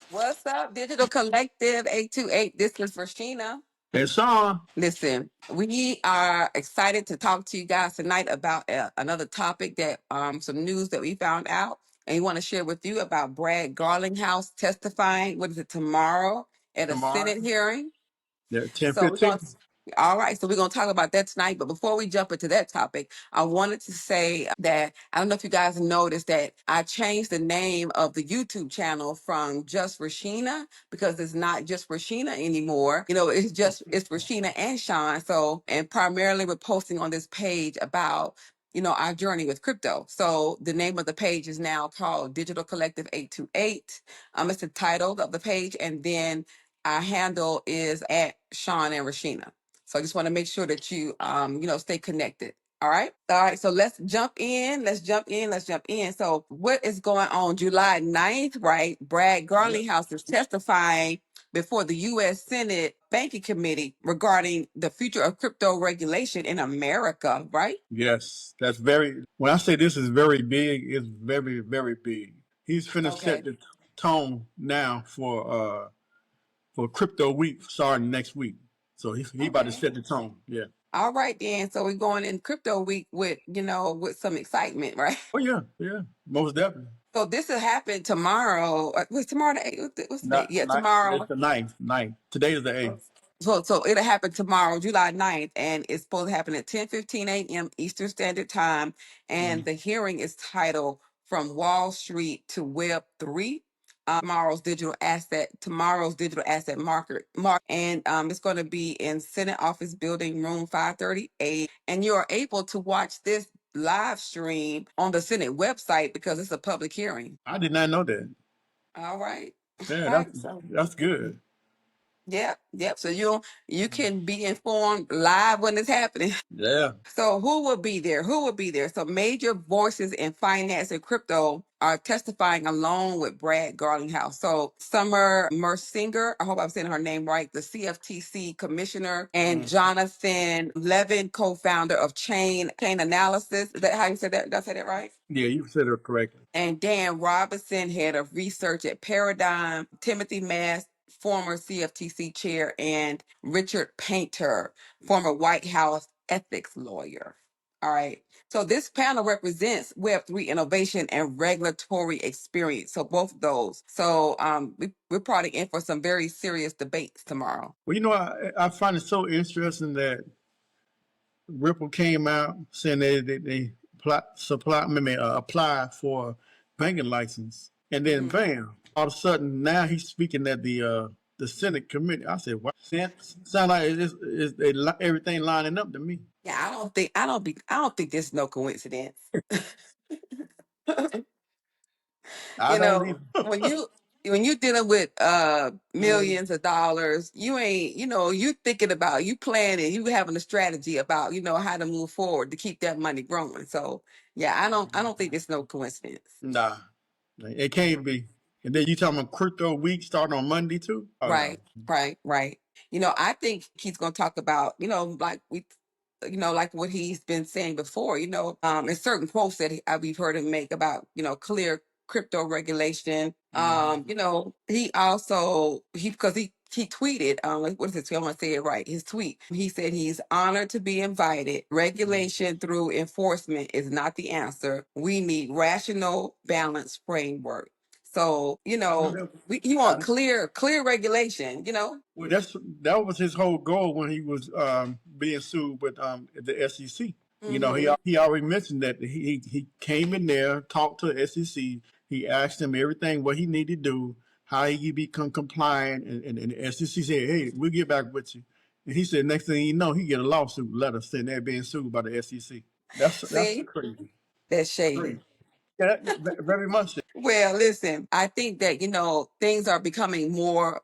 What's up, Digital Collective 828? This is Rashina. Hey, Sean. Listen, we are excited to talk to you guys tonight about another topic that some news that we found out, and we want to share with you about Brad Garlinghouse testifying. What is it, tomorrow at a Tomorrow. Senate hearing? Yeah, So we're 10:15. going to, all right, so we're going to talk about that tonight. But before we jump into that topic, I wanted to say that I don't know if you guys noticed that I changed the name of the YouTube channel from just Rashina, because it's not just Rashina anymore. It's Rashina and Sean. So, and primarily we're posting on this page about our journey with crypto. So the name of the page is now called Digital Collective 828. It's the title of the page. And then our handle is at Sean and Rashina. So I just want to make sure that you stay connected. All right. All right. So let's jump in. So what is going on July 9th, right? Brad Garlinghouse is testifying before the U.S. Senate Banking Committee regarding the future of crypto regulation in America, right? Yes, that's very. When I say this is very big, it's very, very big. He's finna Okay. set the tone now for crypto week starting next week. So he about to Okay. set the tone. Yeah. All right, then. So we're going in crypto week with some excitement, right? Oh yeah, yeah, most definitely. So this will happen tomorrow. What's tomorrow? What's the date? Not Yeah, night. It's tomorrow. the ninth. Ninth. Today is the 8th. So it'll happen tomorrow, July 9th, and it's supposed to happen at 10:15 a.m. Eastern Standard Time. And the hearing is titled From Wall Street to Web 3. Tomorrow's digital asset market. And it's going to be in Senate Office Building Room 530A. And you're able to watch this live stream on the Senate website because it's a public hearing. I did not know that. All right. Yeah, All that's right. So that's good. yep. So you can be informed live when it's happening. Yeah. So who will be there? Who will be there? So major voices in finance and crypto are testifying along with Brad Garlinghouse. So Summer Mersinger, I hope I'm saying her name right, the CFTC commissioner, and Jonathan Levin, co-founder of Chain Analysis. Is that how you said that? Did I say that right? Yeah, you said it correctly. And Dan Robinson, head of research at Paradigm, Timothy Mass, former CFTC chair, and Richard Painter, former White House ethics lawyer. All right. So this panel represents Web3 innovation and regulatory experience. So both of those. So we're probably in for some very serious debates tomorrow. Well, I find it so interesting that Ripple came out saying they apply for banking license, and then Mhm. bam, all of a sudden now he's speaking at the Senate committee. I said, "What? Sound like everything lining up to me." Yeah, I don't think there's no coincidence. I you don't know, even. when you dealing with Mm. millions of dollars, you ain't, you thinking about, you planning, you having a strategy about, how to move forward to keep that money growing. So yeah, I don't think it's no coincidence. Nah, it can't be. And then you talking about crypto week starting on Monday too? Oh no. Right, right. I think he's going to talk about, like what he's been saying before, in certain quotes that we've heard him make about, clear crypto regulation. He also, because he tweeted, like, what is it? I want to say it right. His tweet, he said he's honored to be invited. Regulation through enforcement is not the answer. We need rational, balanced framework. So, I know that. he want I, clear regulation. well, that was his whole goal when he was being sued with the SEC. Hmm. He already mentioned that he came in there, talked to the SEC. He asked him everything what he needed to do, how he could become compliant, and the SEC said, "Hey, we'll get back with you." And he said, next thing you know, he get a lawsuit letter saying they're being sued by the SEC. That's See, crazy. that's shady. Crazy. Yeah, very much. So. Well, listen, I think that, things are becoming more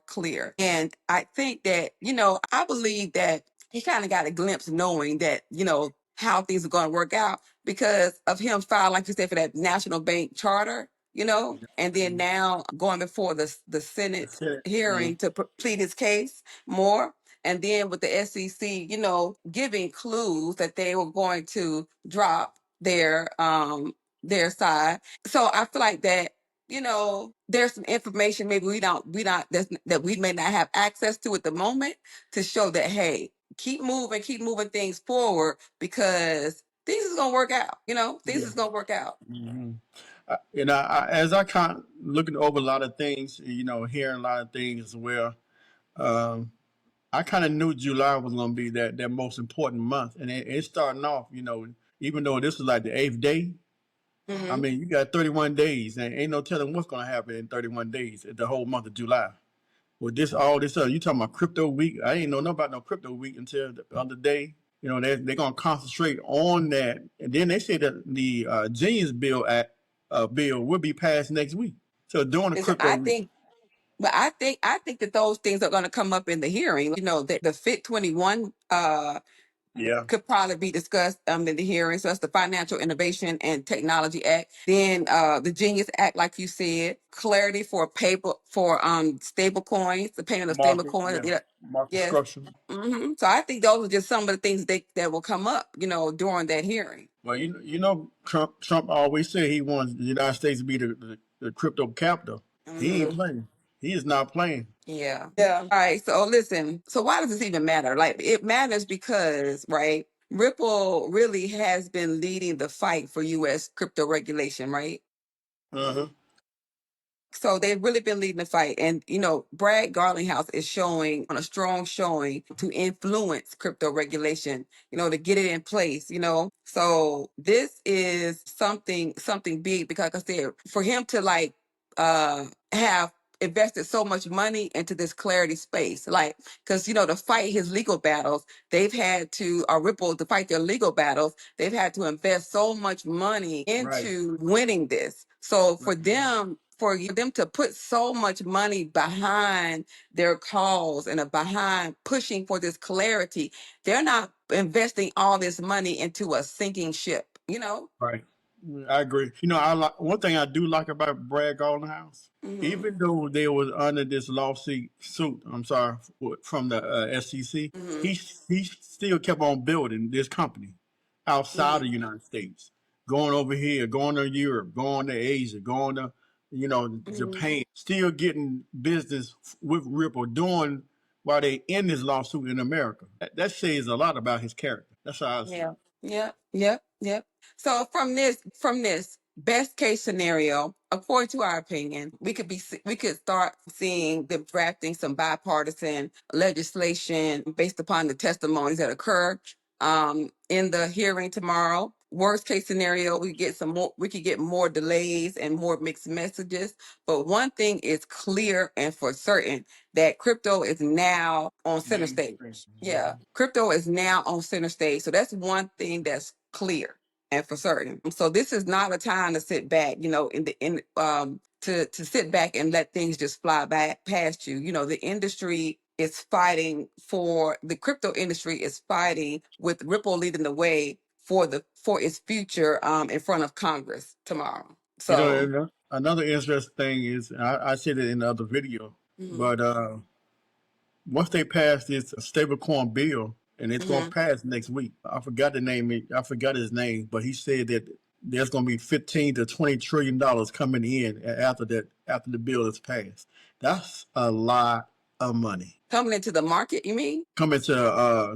clear. And I think that, I believe that he kind of got a glimpse knowing that, how things are going to work out because of him filing, like you said, for that national bank charter, and then now going before the Senate That's it. hearing to plead his case more. And then with the SEC, giving clues that they were going to drop their side. So I feel like that there's some information maybe that we may not have access to at the moment to show that, hey, keep moving things forward because things is gonna work out. Things Yeah. is gonna work out. Hmm. As I kind of looking over a lot of things, hearing a lot of things as well. Um, I kind of knew July was going to be that most important month, and it's starting off. Even though this is like the eighth day, I Hmm. mean, you got 31 days, and ain't no telling what's going to happen in 31 days, the whole month of July. With all this other, you talking about crypto week? I ain't know nothing about no crypto week until the other day. They're going to concentrate on that, and then they say that the Genius bill will be passed next week. So during the Listen, crypto week, I think that those things are going to come up in the hearing. That the Fit 21 yeah, could probably be discussed in the hearing. So that's the Financial Innovation and Technology Act. Then the Genius Act, like you said, clarity for paper for stable coins, the payment of stable market, coins. yeah, Yeah. market Yes. structure. So I think those are just some of the things that will come up, during that hearing. Well, Trump always said he wants the United States to be the crypto capital. He ain't Hmm. playing. He is not playing. Yeah. Yeah. All right. So listen. So why does this even matter? Like it matters because, right? Ripple really has been leading the fight for U.S. crypto regulation, right? Uh-huh. So they've really been leading the fight. And, Brad Garlinghouse is showing on a strong showing to influence crypto regulation, to get it in place. So this is something big because, like I said, for him to have invested so much money into this clarity space, like, because, to fight his legal battles, they've had to, or Ripple to fight their legal battles, they've had to invest so much money Right. into winning this. So Right. for them to put so much money behind their cause and behind pushing for this clarity, they're not investing all this money into a sinking ship. Right. I agree. One thing I do like about Brad Goldenhouse, Hmm. even though they was under this lawsuit, I'm sorry, from the SEC, Hmm. he still kept on building this company outside of the United States, going over here, going to Europe, going to Asia, going to Hmm. Japan, still getting business with Ripple, doing while they in this lawsuit in America. That says a lot about his character. That's how I see it. Yeah. Yep. Yep. Yep. So from this best case scenario, according to our opinion, we could start seeing them drafting some bipartisan legislation based upon the testimonies that occur in the hearing tomorrow. Worst case scenario, we could get more delays and more mixed messages. But one thing is clear and for certain that crypto is now on center stage. Mainstream. Yeah, crypto is now on center stage. So that's one thing that's clear and for certain. So this is not a time to sit back, to sit back and let things just fly back past you. The industry is fighting for the crypto industry is fighting with Ripple leading the way for its future in front of Congress tomorrow. So Another interesting thing is I said it in the other video, mhm, but once they pass this stablecoin bill, and it's going to mhm, pass next week. I forgot his name, but he said that there's going to be 15 to 20 trillion dollars coming in after the bill is passed. That's a lot of money coming into the market, you mean? coming to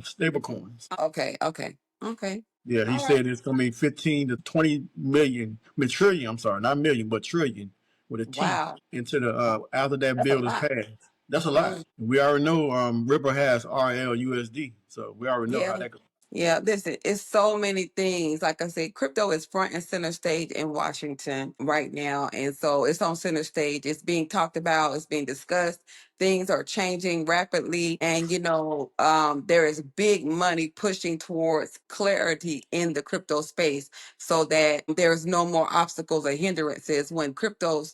stablecoins. Okay, okay, okay. Yeah, he All right. said it's going to be 15 to 20 million, I mean, trillion. I'm sorry, not million, but trillion with a T Wow. into the after that That's a bill is lot. passed. That's a lot. We already know Ripple has RLUSD, so we already know how Yeah. that goes. Yeah, listen, it's so many things. Like I said, crypto is front and center stage in Washington right now. And so it's on center stage. It's being talked about, it's being discussed. Things are changing rapidly. And, there is big money pushing towards clarity in the crypto space so that there's no more obstacles or hindrances when crypto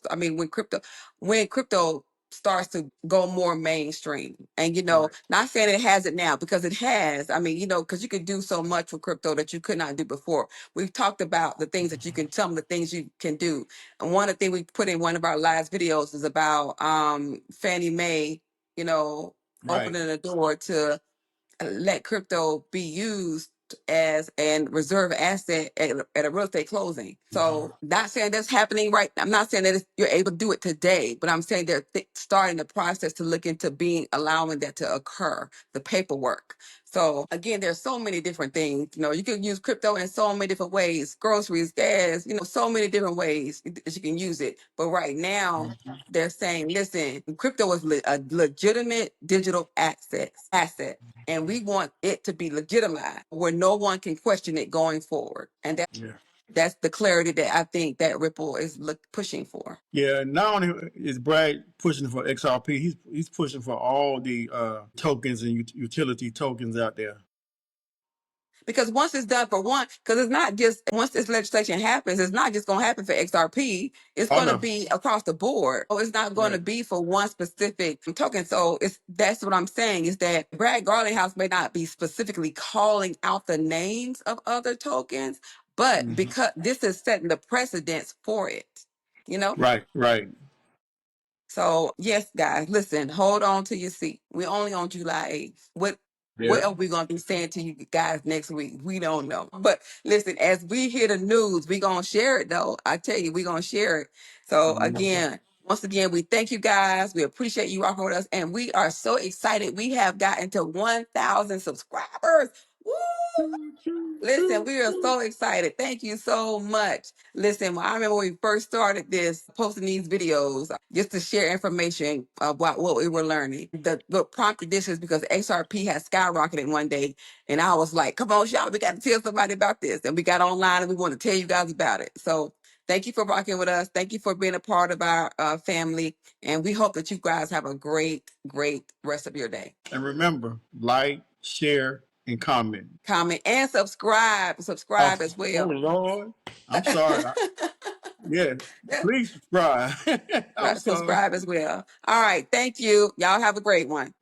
starts to go more mainstream. And Right, not saying it has it now because it has. Because you could do so much with crypto that you could not do before. We've talked about the things that you can some of the things you can do. And one of the things we put in one of our last videos is about Fannie Mae, you know, right, opening the door to let crypto be used as a reserve asset at a real estate closing. So not saying that's happening right. I'm not saying that you're able to do it today, but I'm saying they're starting the process to look into allowing that to occur, the paperwork. So again, there's so many different things. You can use crypto in so many different ways, groceries, gas, so many different ways that you can use it. But right now, they're saying, listen, crypto is a legitimate digital asset. And we want it to be legitimized where no one can question it going forward. And that's the clarity that I think that Ripple is pushing for. Yeah, not only is Brad pushing for XRP, he's pushing for all the tokens and utility tokens out there. Because once it's done for one, because it's not just once this legislation happens, it's not just going to happen for XRP. It's going to be across the board. So it's not going to be for one specific token. So that's what I'm saying is that Brad Garlinghouse may not be specifically calling out the names of other tokens, but because this is setting the precedence for it, Right. So yes, guys, listen, hold on to your seat. We're only on July 8th. What are we going to be saying to you guys next week? We don't know. But listen, as we hear the news, we're going to share it, though. I tell you, we're going to share it. So once again, we thank you guys. We appreciate you rocking with us. And we are so excited. We have gotten to 1,000 subscribers. Woo! Listen, we are so excited. Thank you so much. Listen, I remember when we first started posting these videos just to share information about what we were learning. What prompted this is because XRP has skyrocketed one day, and I was like, come on, y'all, we got to tell somebody about this. And we got online and we want to tell you guys about it. So thank you for rocking with us. Thank you for being a part of our family. And we hope that you guys have a great, great rest of your day. And remember, like, share, and comment. Comment and subscribe. Subscribe as well. Oh, Lord. I'm sorry. Please subscribe. Subscribe as well. All right. Thank you. Y'all have a great one.